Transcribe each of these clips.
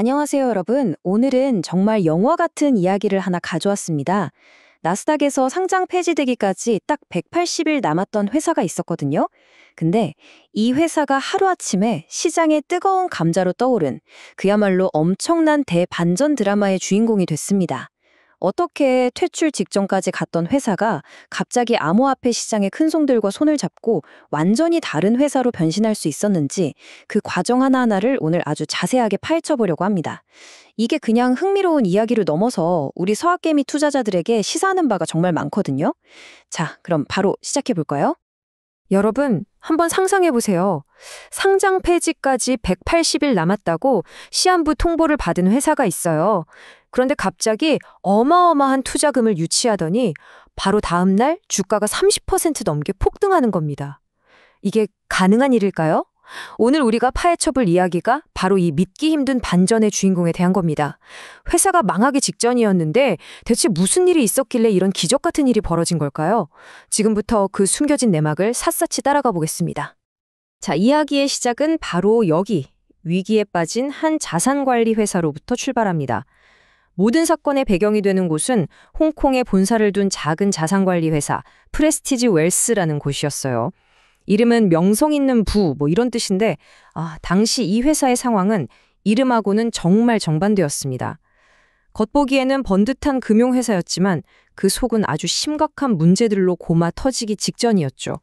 안녕하세요, 여러분. 오늘은 정말 영화 같은 이야기를 하나 가져왔습니다. 나스닥에서 상장 폐지되기까지 딱 180일 남았던 회사가 있었거든요. 근데 이 회사가 하루아침에 시장의 뜨거운 감자로 떠오른 그야말로 엄청난 대반전 드라마의 주인공이 됐습니다. 어떻게 퇴출 직전까지 갔던 회사가 갑자기 암호화폐 시장의 큰 손들과 손을 잡고 완전히 다른 회사로 변신할 수 있었는지 그 과정 하나하나를 오늘 아주 자세하게 파헤쳐 보려고 합니다. 이게 그냥 흥미로운 이야기를 넘어서 우리 서학개미 투자자들에게 시사하는 바가 정말 많거든요. 자, 그럼 바로 시작해 볼까요? 여러분, 한번 상상해 보세요. 상장 폐지까지 180일 남았다고 시한부 통보를 받은 회사가 있어요. 그런데 갑자기 어마어마한 투자금을 유치하더니 바로 다음 날 주가가 30% 넘게 폭등하는 겁니다. 이게 가능한 일일까요? 오늘 우리가 파헤쳐볼 이야기가 바로 이 믿기 힘든 반전의 주인공에 대한 겁니다. 회사가 망하기 직전이었는데 대체 무슨 일이 있었길래 이런 기적 같은 일이 벌어진 걸까요? 지금부터 그 숨겨진 내막을 샅샅이 따라가 보겠습니다. 자, 이야기의 시작은 바로 여기, 위기에 빠진 한 자산관리 회사로부터 출발합니다. 모든 사건의 배경이 되는 곳은 홍콩에 본사를 둔 작은 자산관리 회사 프레스티지 웰스라는 곳이었어요. 이름은 명성 있는 부, 이런 뜻인데 당시 이 회사의 상황은 이름하고는 정말 정반대였습니다. 겉보기에는 번듯한 금융회사였지만 그 속은 아주 심각한 문제들로 고마 터지기 직전이었죠.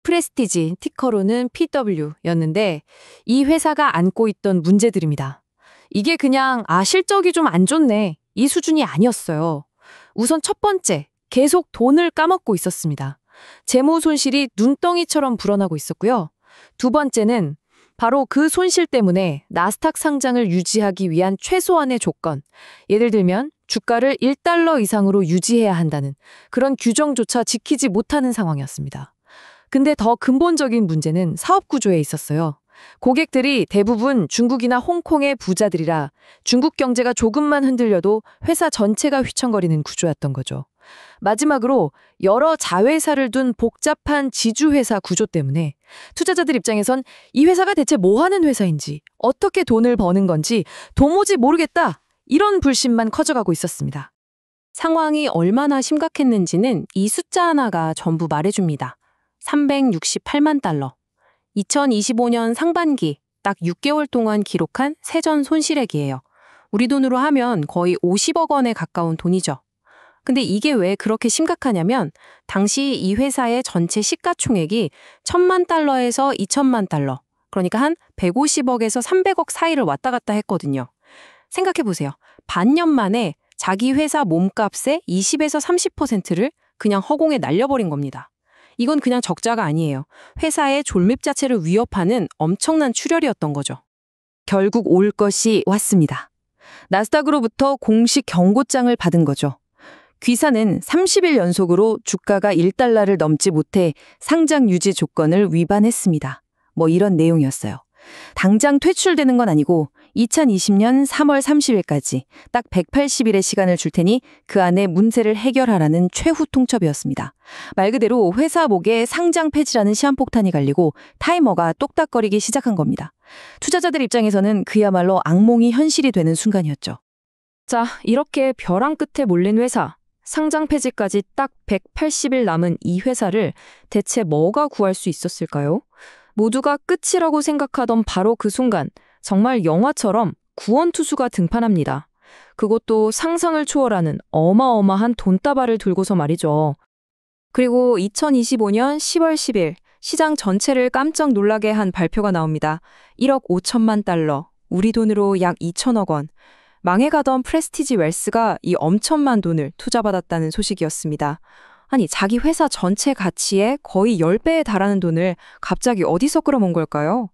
프레스티지, 티커로는 PW였는데 이 회사가 안고 있던 문제들입니다. 이게 그냥 실적이 좀 안 좋네, 이 수준이 아니었어요. 우선 첫 번째, 계속 돈을 까먹고 있었습니다. 재무 손실이 눈덩이처럼 불어나고 있었고요. 두 번째는 바로 그 손실 때문에 나스닥 상장을 유지하기 위한 최소한의 조건, 예를 들면 주가를 1달러 이상으로 유지해야 한다는 그런 규정조차 지키지 못하는 상황이었습니다. 근데 더 근본적인 문제는 사업 구조에 있었어요. 고객들이 대부분 중국이나 홍콩의 부자들이라 중국 경제가 조금만 흔들려도 회사 전체가 휘청거리는 구조였던 거죠. 마지막으로 여러 자회사를 둔 복잡한 지주회사 구조 때문에 투자자들 입장에선 이 회사가 대체 뭐 하는 회사인지, 어떻게 돈을 버는 건지 도무지 모르겠다, 이런 불신만 커져가고 있었습니다. 상황이 얼마나 심각했는지는 이 숫자 하나가 전부 말해줍니다. 368만 달러. 2025년 상반기 딱 6개월 동안 기록한 세전 손실액이에요. 우리 돈으로 하면 거의 50억 원에 가까운 돈이죠. 근데 이게 왜 그렇게 심각하냐면 당시 이 회사의 전체 시가총액이 1,000만 달러에서 2,000만 달러, 그러니까 한 150억에서 300억 사이를 왔다 갔다 했거든요. 생각해보세요. 반년 만에 자기 회사 몸값의 20에서 30%를 그냥 허공에 날려버린 겁니다. 이건 그냥 적자가 아니에요. 회사의 존립 자체를 위협하는 엄청난 출혈이었던 거죠. 결국 올 것이 왔습니다. 나스닥으로부터 공식 경고장을 받은 거죠. 귀사는 30일 연속으로 주가가 1달러를 넘지 못해 상장 유지 조건을 위반했습니다. 이런 내용이었어요. 당장 퇴출되는 건 아니고 2020년 3월 30일까지 딱 180일의 시간을 줄 테니 그 안에 문제를 해결하라는 최후 통첩이었습니다. 말 그대로 회사 목에 상장 폐지라는 시한폭탄이 갈리고 타이머가 똑딱거리기 시작한 겁니다. 투자자들 입장에서는 그야말로 악몽이 현실이 되는 순간이었죠. 자, 이렇게 벼랑 끝에 몰린 회사, 상장 폐지까지 딱 180일 남은 이 회사를 대체 뭐가 구할 수 있었을까요? 모두가 끝이라고 생각하던 바로 그 순간, 정말 영화처럼 구원투수가 등판합니다. 그것도 상상을 초월하는 어마어마한 돈다발을 들고서 말이죠. 그리고 2025년 10월 10일 시장 전체를 깜짝 놀라게 한 발표가 나옵니다. 1억 5천만 달러, 우리 돈으로 약 2천억 원. 망해가던 프레스티지 웰스가 이 엄청난 돈을 투자받았다는 소식이었습니다. 아니, 자기 회사 전체 가치의 거의 10배에 달하는 돈을 갑자기 어디서 끌어모은 걸까요?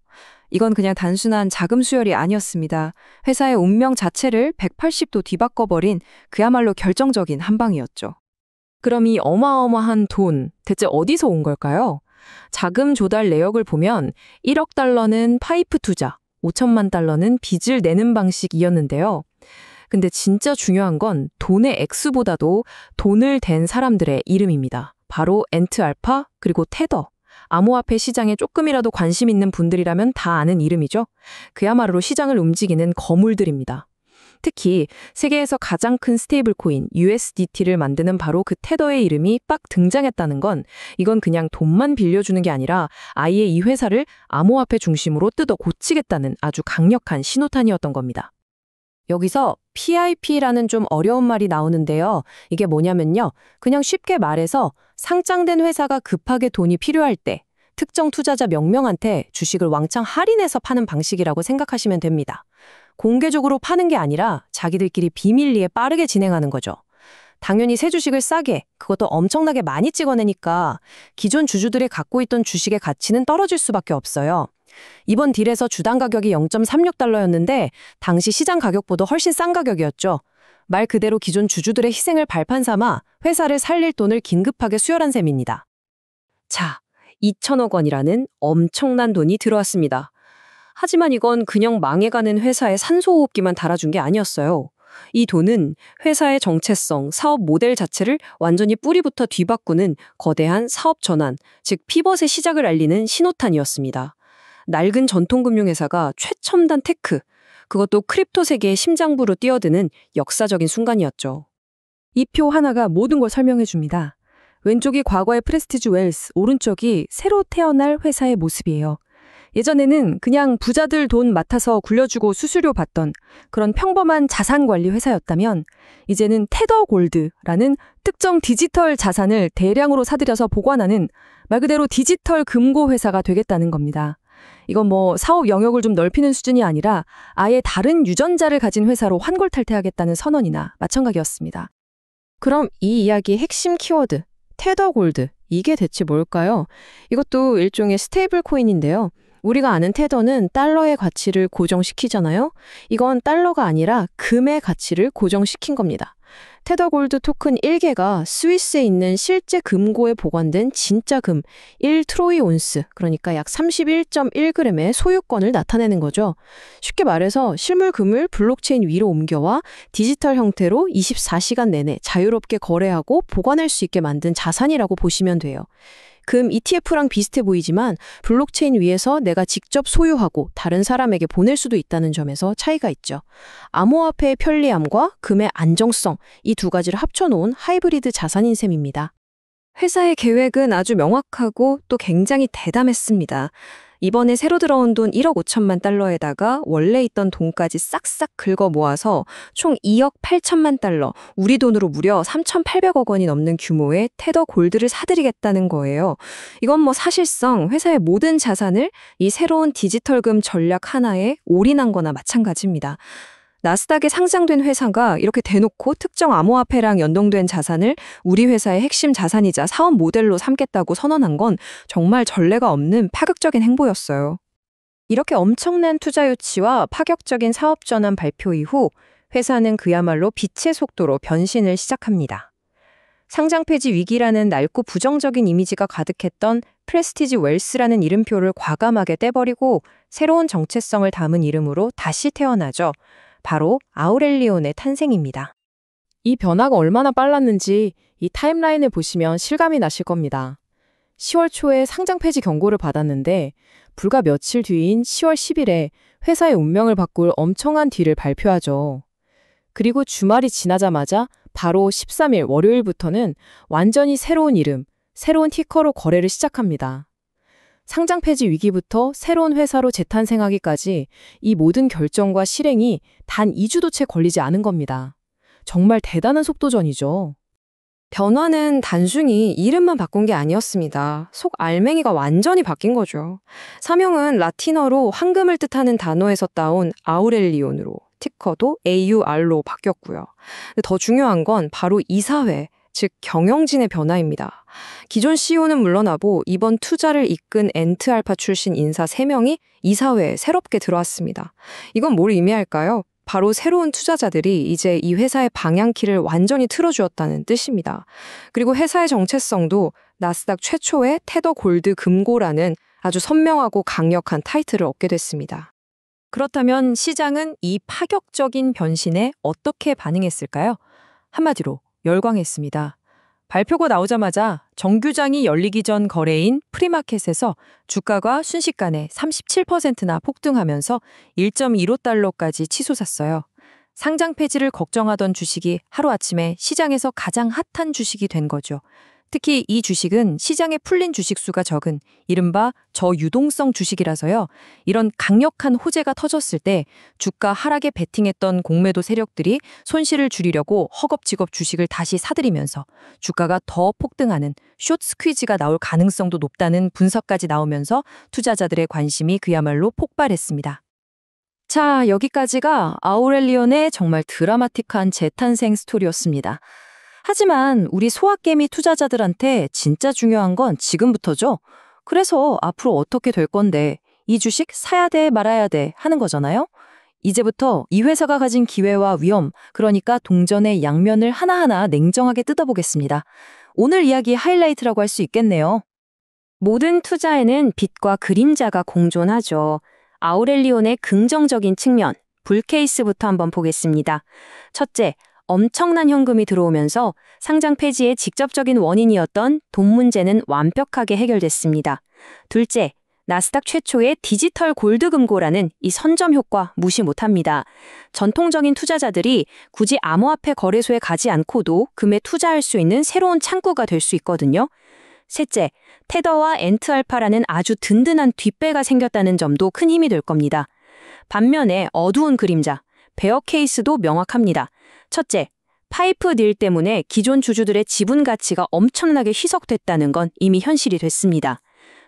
이건 그냥 단순한 자금 수혈이 아니었습니다. 회사의 운명 자체를 180도 뒤바꿔버린 그야말로 결정적인 한 방이었죠. 그럼 이 어마어마한 돈, 대체 어디서 온 걸까요? 자금 조달 내역을 보면 1억 달러는 파이프 투자, 5천만 달러는 빚을 내는 방식이었는데요. 근데 진짜 중요한 건 돈의 액수보다도 돈을 댄 사람들의 이름입니다. 바로 엔트알파 그리고 테더. 암호화폐 시장에 조금이라도 관심 있는 분들이라면 다 아는 이름이죠. 그야말로 시장을 움직이는 거물들입니다. 특히 세계에서 가장 큰 스테이블 코인 USDT를 만드는 바로 그 테더의 이름이 빡 등장했다는 건 이건 그냥 돈만 빌려주는 게 아니라 아예 이 회사를 암호화폐 중심으로 뜯어 고치겠다는 아주 강력한 신호탄이었던 겁니다. 여기서 PIP라는 좀 어려운 말이 나오는데요. 이게 뭐냐면요. 그냥 쉽게 말해서 상장된 회사가 급하게 돈이 필요할 때 특정 투자자 몇 명한테 주식을 왕창 할인해서 파는 방식이라고 생각하시면 됩니다. 공개적으로 파는 게 아니라 자기들끼리 비밀리에 빠르게 진행하는 거죠. 당연히 새 주식을 싸게, 그것도 엄청나게 많이 찍어내니까 기존 주주들이 갖고 있던 주식의 가치는 떨어질 수밖에 없어요. 이번 딜에서 주당 가격이 0.36달러였는데 당시 시장 가격보다 훨씬 싼 가격이었죠. 말 그대로 기존 주주들의 희생을 발판 삼아 회사를 살릴 돈을 긴급하게 수혈한 셈입니다. 자, 2천억 원이라는 엄청난 돈이 들어왔습니다. 하지만 이건 그냥 망해가는 회사에 산소호흡기만 달아준 게 아니었어요. 이 돈은 회사의 정체성, 사업 모델 자체를 완전히 뿌리부터 뒤바꾸는 거대한 사업 전환, 즉 피벗의 시작을 알리는 신호탄이었습니다. 낡은 전통금융회사가 최첨단 테크, 그것도 크립토 세계의 심장부로 뛰어드는 역사적인 순간이었죠. 이 표 하나가 모든 걸 설명해 줍니다. 왼쪽이 과거의 프레스티지 웰스, 오른쪽이 새로 태어날 회사의 모습이에요. 예전에는 그냥 부자들 돈 맡아서 굴려주고 수수료 받던 그런 평범한 자산관리 회사였다면 이제는 테더골드라는 특정 디지털 자산을 대량으로 사들여서 보관하는 말 그대로 디지털 금고 회사가 되겠다는 겁니다. 이건 사업 영역을 좀 넓히는 수준이 아니라 아예 다른 유전자를 가진 회사로 환골탈퇴하겠다는 선언이나 마찬가지였습니다. 그럼 이 이야기의 핵심 키워드, 테더골드, 이게 대체 뭘까요? 이것도 일종의 스테이블 코인인데요. 우리가 아는 테더는 달러의 가치를 고정시키잖아요. 이건 달러가 아니라 금의 가치를 고정시킨 겁니다. 테더 골드 토큰 1개가 스위스에 있는 실제 금고에 보관된 진짜 금 1트로이 온스, 그러니까 약 31.1g의 소유권을 나타내는 거죠. 쉽게 말해서 실물 금을 블록체인 위로 옮겨와 디지털 형태로 24시간 내내 자유롭게 거래하고 보관할 수 있게 만든 자산이라고 보시면 돼요. 금 ETF랑 비슷해 보이지만 블록체인 위에서 내가 직접 소유하고 다른 사람에게 보낼 수도 있다는 점에서 차이가 있죠. 암호화폐의 편리함과 금의 안정성, 이 두 가지를 합쳐놓은 하이브리드 자산인 셈입니다. 회사의 계획은 아주 명확하고 또 굉장히 대담했습니다. 이번에 새로 들어온 돈 1억 5천만 달러에다가 원래 있던 돈까지 싹싹 긁어 모아서 총 2억 8천만 달러, 우리 돈으로 무려 3,800억 원이 넘는 규모의 테더 골드를 사들이겠다는 거예요. 이건 사실상 회사의 모든 자산을 이 새로운 디지털금 전략 하나에 올인한 거나 마찬가지입니다. 나스닥에 상장된 회사가 이렇게 대놓고 특정 암호화폐랑 연동된 자산을 우리 회사의 핵심 자산이자 사업 모델로 삼겠다고 선언한 건 정말 전례가 없는 파격적인 행보였어요. 이렇게 엄청난 투자 유치와 파격적인 사업 전환 발표 이후 회사는 그야말로 빛의 속도로 변신을 시작합니다. 상장 폐지 위기라는 낡고 부정적인 이미지가 가득했던 프레스티지 웰스라는 이름표를 과감하게 떼버리고 새로운 정체성을 담은 이름으로 다시 태어나죠. 바로 아우렐리온의 탄생입니다. 이 변화가 얼마나 빨랐는지 이 타임라인을 보시면 실감이 나실 겁니다. 10월 초에 상장 폐지 경고를 받았는데 불과 며칠 뒤인 10월 10일에 회사의 운명을 바꿀 엄청난 딜을 발표하죠. 그리고 주말이 지나자마자 바로 13일 월요일부터는 완전히 새로운 이름, 새로운 티커로 거래를 시작합니다. 상장 폐지 위기부터 새로운 회사로 재탄생하기까지 이 모든 결정과 실행이 단 2주도 채 걸리지 않은 겁니다. 정말 대단한 속도전이죠. 변화는 단순히 이름만 바꾼 게 아니었습니다. 속 알맹이가 완전히 바뀐 거죠. 사명은 라틴어로 황금을 뜻하는 단어에서 따온 아우렐리온으로, 티커도 AUR로 바뀌었고요. 더 중요한 건 바로 이사회, 즉 경영진의 변화입니다. 기존 CEO는 물러나고 이번 투자를 이끈 엔트알파 출신 인사 3명이 이사회에 새롭게 들어왔습니다. 이건 뭘 의미할까요? 바로 새로운 투자자들이 이제 이 회사의 방향키를 완전히 틀어주었다는 뜻입니다. 그리고 회사의 정체성도 나스닥 최초의 테더 골드 금고라는 아주 선명하고 강력한 타이틀을 얻게 됐습니다. 그렇다면 시장은 이 파격적인 변신에 어떻게 반응했을까요? 한마디로 열광했습니다. 발표가 나오자마자 정규장이 열리기 전 거래인 프리마켓에서 주가가 순식간에 37%나 폭등하면서 1.15달러까지 치솟았어요. 상장 폐지를 걱정하던 주식이 하루아침에 시장에서 가장 핫한 주식이 된 거죠. 특히 이 주식은 시장에 풀린 주식 수가 적은 이른바 저유동성 주식이라서요. 이런 강력한 호재가 터졌을 때 주가 하락에 베팅했던 공매도 세력들이 손실을 줄이려고 허겁지겁 주식을 다시 사들이면서 주가가 더 폭등하는 숏 스퀴즈가 나올 가능성도 높다는 분석까지 나오면서 투자자들의 관심이 그야말로 폭발했습니다. 자, 여기까지가 아우렐리온의 정말 드라마틱한 재탄생 스토리였습니다. 하지만 우리 소확개미 투자자들한테 진짜 중요한 건 지금부터죠. 그래서 앞으로 어떻게 될 건데 이 주식 사야 돼 말아야 돼 하는 거잖아요. 이제부터 이 회사가 가진 기회와 위험, 그러니까 동전의 양면을 하나하나 냉정하게 뜯어보겠습니다. 오늘 이야기 하이라이트라고 할 수 있겠네요. 모든 투자에는 빛과 그림자가 공존하죠. 아우렐리온의 긍정적인 측면, 불 케이스부터 한번 보겠습니다. 첫째, 엄청난 현금이 들어오면서 상장 폐지의 직접적인 원인이었던 돈 문제는 완벽하게 해결됐습니다. 둘째, 나스닥 최초의 디지털 골드 금고라는 이 선점 효과 무시 못합니다. 전통적인 투자자들이 굳이 암호화폐 거래소에 가지 않고도 금에 투자할 수 있는 새로운 창구가 될 수 있거든요. 셋째, 테더와 엔트알파라는 아주 든든한 뒷배가 생겼다는 점도 큰 힘이 될 겁니다. 반면에 어두운 그림자, 베어 케이스도 명확합니다. 첫째, 파이프 딜 때문에 기존 주주들의 지분 가치가 엄청나게 희석됐다는 건 이미 현실이 됐습니다.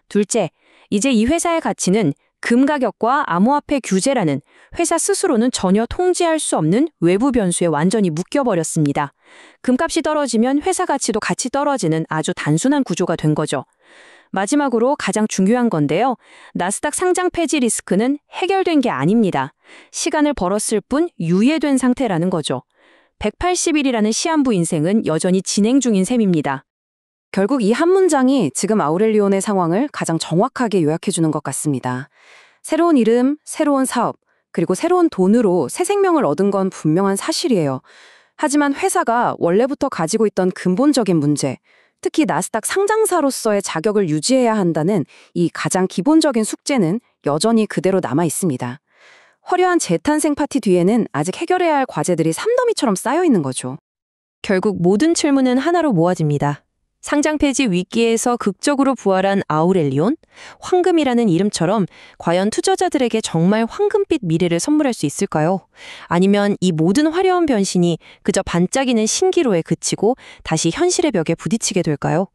둘째, 이제 이 회사의 가치는 금 가격과 암호화폐 규제라는 회사 스스로는 전혀 통제할 수 없는 외부 변수에 완전히 묶여버렸습니다. 금값이 떨어지면 회사 가치도 같이 떨어지는 아주 단순한 구조가 된 거죠. 마지막으로 가장 중요한 건데요. 나스닥 상장 폐지 리스크는 해결된 게 아닙니다. 시간을 벌었을 뿐 유예된 상태라는 거죠. 180일이라는 시한부 인생은 여전히 진행 중인 셈입니다. 결국 이 한 문장이 지금 아우렐리온의 상황을 가장 정확하게 요약해주는 것 같습니다. 새로운 이름, 새로운 사업, 그리고 새로운 돈으로 새 생명을 얻은 건 분명한 사실이에요. 하지만 회사가 원래부터 가지고 있던 근본적인 문제, 특히 나스닥 상장사로서의 자격을 유지해야 한다는 이 가장 기본적인 숙제는 여전히 그대로 남아 있습니다. 화려한 재탄생 파티 뒤에는 아직 해결해야 할 과제들이 삼더미처럼 쌓여 있는 거죠. 결국 모든 질문은 하나로 모아집니다. 상장 폐지 위기에서 극적으로 부활한 아우렐리온, 황금이라는 이름처럼 과연 투자자들에게 정말 황금빛 미래를 선물할 수 있을까요? 아니면 이 모든 화려한 변신이 그저 반짝이는 신기로에 그치고 다시 현실의 벽에 부딪히게 될까요?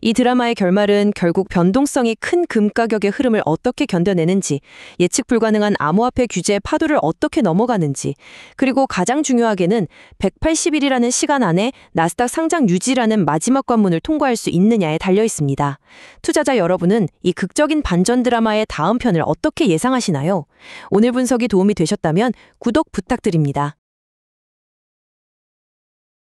이 드라마의 결말은 결국 변동성이 큰 금 가격의 흐름을 어떻게 견뎌내는지, 예측 불가능한 암호화폐 규제의 파도를 어떻게 넘어가는지, 그리고 가장 중요하게는 180일이라는 시간 안에 나스닥 상장 유지라는 마지막 관문을 통과할 수 있느냐에 달려 있습니다. 투자자 여러분은 이 극적인 반전 드라마의 다음 편을 어떻게 예상하시나요? 오늘 분석이 도움이 되셨다면 구독 부탁드립니다.